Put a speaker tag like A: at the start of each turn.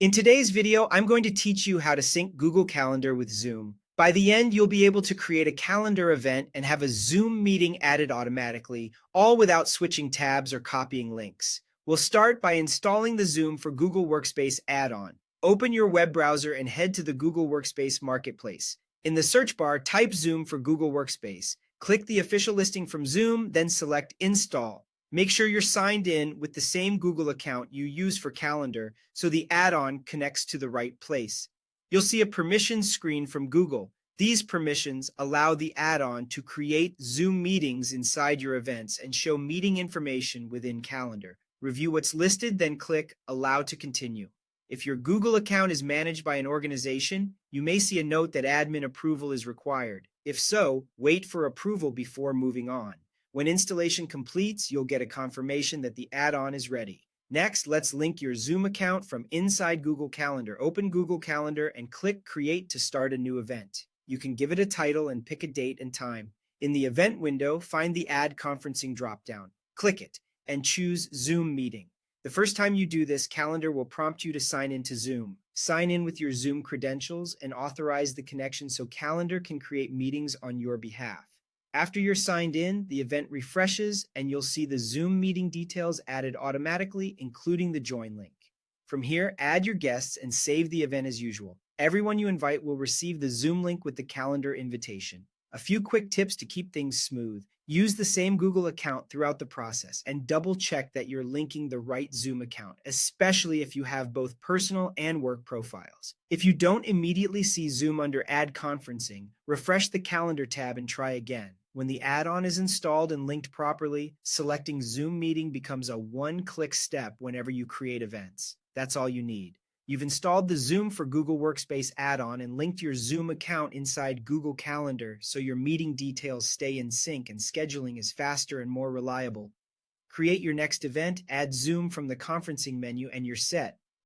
A: In today's video, I'm going to teach you how to sync Google Calendar with Zoom. By the end, you'll be able to create a calendar event and have a Zoom meeting added automatically, all without switching tabs or copying links. We'll start by installing the Zoom for Google Workspace add-on. Open your web browser and head to the Google Workspace Marketplace. In the search bar, type Zoom for Google Workspace. Click the official listing from Zoom, then select Install. Make sure you're signed in with the same Google account you use for Calendar so the add-on connects to the right place. You'll see a permissions screen from Google. These permissions allow the add-on to create Zoom meetings inside your events and show meeting information within Calendar. Review what's listed, then click Allow to continue. If your Google account is managed by an organization, you may see a note that admin approval is required. If so, wait for approval before moving on. When installation completes, you'll get a confirmation that the add-on is ready. Next, let's link your Zoom account from inside Google Calendar. Open Google Calendar and click Create to start a new event. You can give it a title and pick a date and time. In the event window, find the Add Conferencing dropdown. Click it and choose Zoom Meeting. The first time you do this, Calendar will prompt you to sign into Zoom. Sign in with your Zoom credentials and authorize the connection so Calendar can create meetings on your behalf. After you're signed in, the event refreshes and you'll see the Zoom meeting details added automatically, including the join link. From here, add your guests and save the event as usual. Everyone you invite will receive the Zoom link with the calendar invitation. A few quick tips to keep things smooth. Use the same Google account throughout the process and double check that you're linking the right Zoom account, especially if you have both personal and work profiles. If you don't immediately see Zoom under Add Conferencing, refresh the Calendar tab and try again. When the add-on is installed and linked properly, selecting Zoom Meeting becomes a one-click step whenever you create events. That's all you need. You've installed the Zoom for Google Workspace add-on and linked your Zoom account inside Google Calendar so your meeting details stay in sync and scheduling is faster and more reliable. Create your next event, add Zoom from the conferencing menu, and you're set.